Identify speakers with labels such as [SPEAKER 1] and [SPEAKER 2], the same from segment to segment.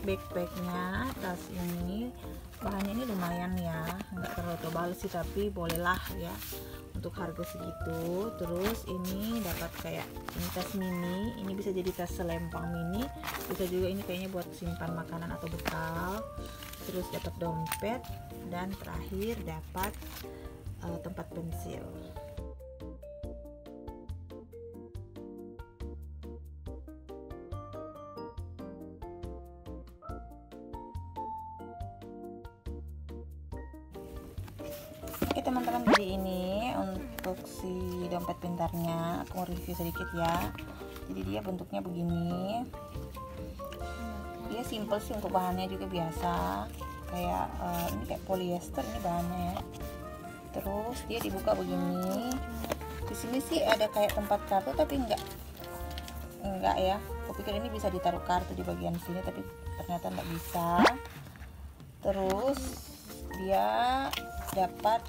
[SPEAKER 1] backpacknya, tas ini bahannya ini lumayan ya, nggak terlalu tebal sih, tapi bolehlah ya untuk harga segitu. Terus ini dapat kayak ini tas mini, ini bisa jadi tas selempang mini, bisa juga ini kayaknya buat simpan makanan atau bekal. Terus dapat dompet, dan terakhir dapat tempat pensil. Oke teman-teman, jadi ini untuk si dompet pintarnya aku review sedikit ya. Jadi dia bentuknya begini, dia simple sih, untuk bahannya juga biasa kayak ini kayak polyester ini bahannya ya. Terus dia dibuka begini, di sini sih ada kayak tempat kartu tapi enggak ya, aku pikir ini bisa ditaruh kartu di bagian sini tapi ternyata enggak bisa. Terus dia dapat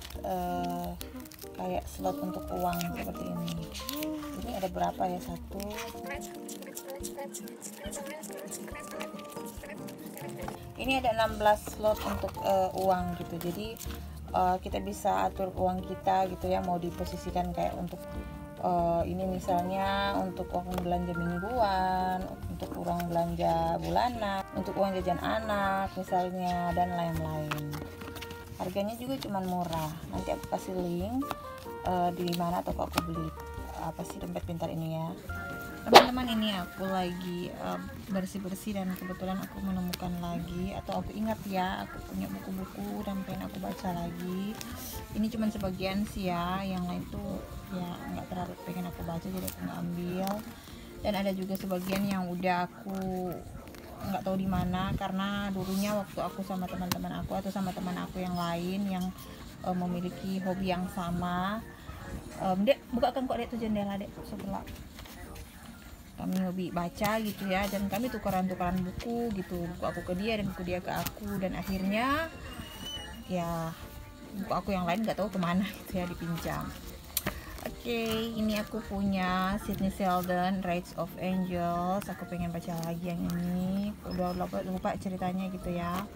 [SPEAKER 1] kayak slot untuk uang seperti ini. Ini ada berapa ya, satu, ini ada 16 slot untuk uang gitu. Jadi kita bisa atur uang kita gitu ya, mau diposisikan kayak untuk ini misalnya untuk uang belanja mingguan, untuk uang belanja bulanan, untuk uang jajan anak misalnya, dan lain-lain. Harganya juga cuman murah. Nanti aku kasih link di mana toko aku beli apa sih dompet pintar ini ya. Teman-teman, ini aku lagi bersih-bersih dan kebetulan aku menemukan lagi, atau aku ingat ya, aku punya buku-buku dan pengen aku baca lagi. Ini cuman sebagian sih ya, yang lain tuh ya nggak terlalu pengen aku baca, jadi aku nggak ambil. Dan ada juga sebagian yang udah aku nggak tahu di mana, karena dulunya waktu aku sama teman-teman aku atau sama teman aku yang lain yang memiliki hobi yang sama, dek bukakan kok dek tuh jendela dek, sebelah kami hobi baca gitu ya, dan kami tukaran-tukaran buku gitu, buku aku ke dia dan buku dia ke aku, dan akhirnya ya buku aku yang lain nggak tahu kemana gitu ya, dipinjam. Oke, ini aku punya Sidney Sheldon, Rights of Angels. Aku pengen baca lagi yang ini. Udah lupa ceritanya gitu ya.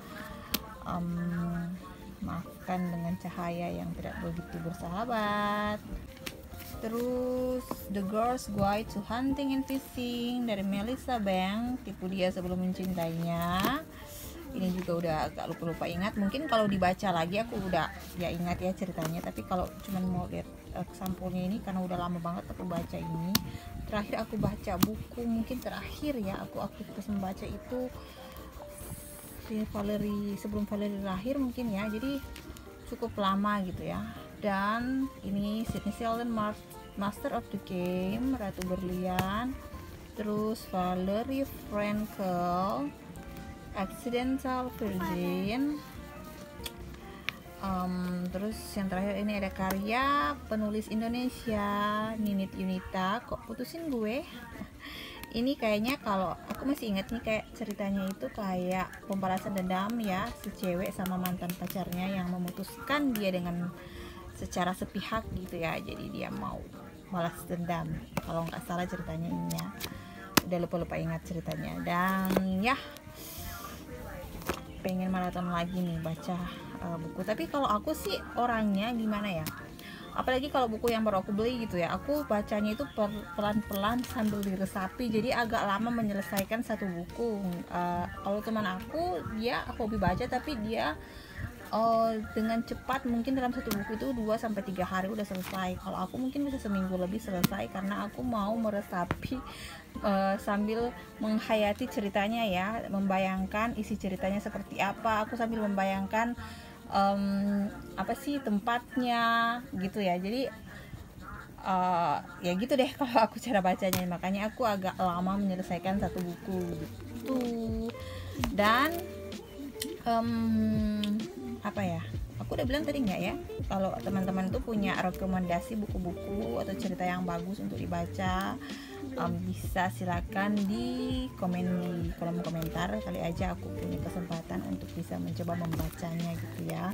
[SPEAKER 1] Maafkan dengan cahaya yang tidak begitu bersahabat. Terus The Girl's Guide to Hunting and Fishing dari Melissa Bank, Tipu Dia Sebelum Mencintainya. Ini juga udah agak lupa ingat. Mungkin kalau dibaca lagi aku udah ya ingat ya ceritanya, tapi kalau cuman mau lihat sampulnya ini, karena udah lama banget aku baca ini. Terakhir aku baca buku, mungkin terakhir ya aku aktivitas membaca itu Valerie, sebelum Valerie lahir mungkin ya, jadi cukup lama gitu ya. Dan ini Sidney Sheldon, Master of the Game, Ratu Berlian. Terus Valerie Frankel, Accidental Virgin. Terus yang terakhir ini ada karya penulis Indonesia Ninit Yunita, Kok Putusin Gue. Ini kayaknya kalau aku masih ingat nih, kayak ceritanya itu kayak pembalasan dendam ya, si cewek sama mantan pacarnya yang memutuskan dia dengan secara sepihak gitu ya, jadi dia mau balas dendam kalau nggak salah ceritanya ini ya, udah lupa ingat ceritanya. Dan ya pengen maraton lagi nih baca buku. Tapi kalau aku sih orangnya gimana ya, apalagi kalau buku yang baru aku beli gitu ya, aku bacanya itu pelan-pelan sambil diresapi, jadi agak lama menyelesaikan satu buku. Kalau teman aku dia hobi baca, tapi dia dengan cepat, mungkin dalam satu buku itu 2-3 hari udah selesai. Kalau aku mungkin bisa seminggu lebih selesai, karena aku mau meresapi sambil menghayati ceritanya ya, membayangkan isi ceritanya seperti apa. Aku sambil membayangkan apa sih tempatnya gitu ya. Jadi ya gitu deh kalau aku cara bacanya, makanya aku agak lama menyelesaikan satu buku gitu. Dan Apa ya, aku udah bilang tadi nggak ya, kalau teman-teman tuh punya rekomendasi buku-buku atau cerita yang bagus untuk dibaca, bisa silakan di komen di kolom komentar, kali aja aku punya kesempatan untuk bisa mencoba membacanya gitu ya.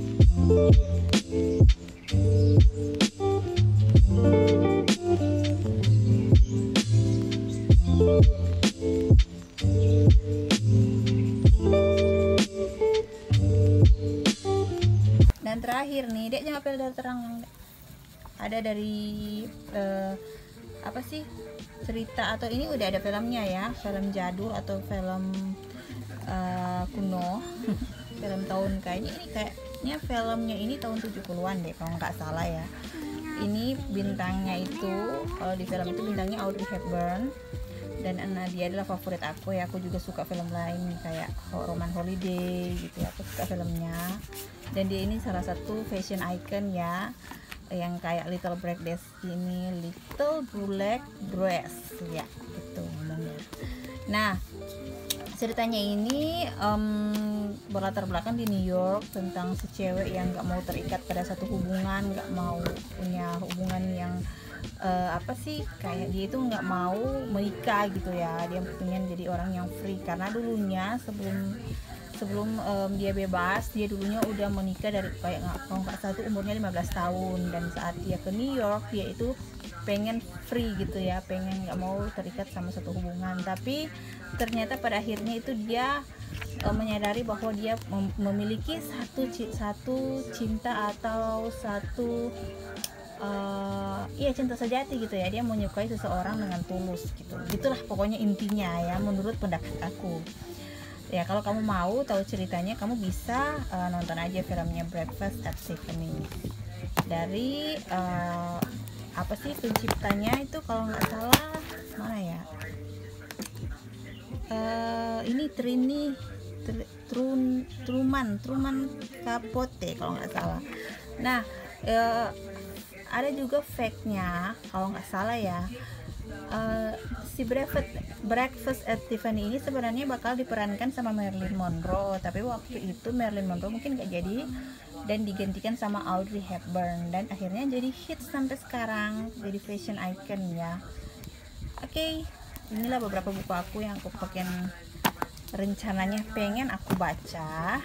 [SPEAKER 1] Dan terakhir nih, Dek jangan pilih dari terang, ada dari apa sih, cerita atau ini udah ada filmnya ya, film jadul atau film kuno. Film tahun kayaknya filmnya ini tahun 70-an deh kalau nggak salah ya. Ini bintangnya itu, kalau di film itu bintangnya Audrey Hepburn, dan dia adalah favorit aku ya. Aku juga suka film lain kayak Roman Holiday gitu ya, aku suka filmnya. Dan dia ini salah satu fashion icon ya, yang kayak Little Black Dress ini, Little Black Dress ya gitu ngomongnya. Nah, ceritanya ini berlatar belakang di New York, tentang si cewek yang nggak mau terikat pada satu hubungan, nggak mau punya hubungan yang apa sih, kayak dia itu nggak mau menikah gitu ya. Dia pengen jadi orang yang free, karena dulunya sebelum dia bebas, dia dulunya udah menikah dari kayak kalau nggak salah itu umurnya 15 tahun. Dan saat dia ke New York, dia itu pengen free gitu ya, pengen nggak mau terikat sama satu hubungan. Tapi ternyata pada akhirnya itu dia menyadari bahwa dia memiliki satu cinta atau satu cinta sejati gitu ya. Dia menyukai seseorang dengan tulus gitu. Itulah pokoknya intinya ya, menurut pendapat aku. Ya, kalau kamu mau tahu ceritanya, kamu bisa nonton aja filmnya Breakfast at Tiffany's. Dari apa sih penciptanya itu, kalau nggak salah mana ya? Ini Truman Capote kalau nggak salah. Nah, ada juga fact-nya kalau nggak salah ya. Si Breakfast at Tiffany ini sebenarnya bakal diperankan sama Marilyn Monroe, tapi waktu itu Marilyn Monroe mungkin gak jadi dan digantikan sama Audrey Hepburn, dan akhirnya jadi hit sampai sekarang, jadi fashion icon ya. Oke, inilah beberapa buku aku yang aku pengen, rencananya pengen aku baca.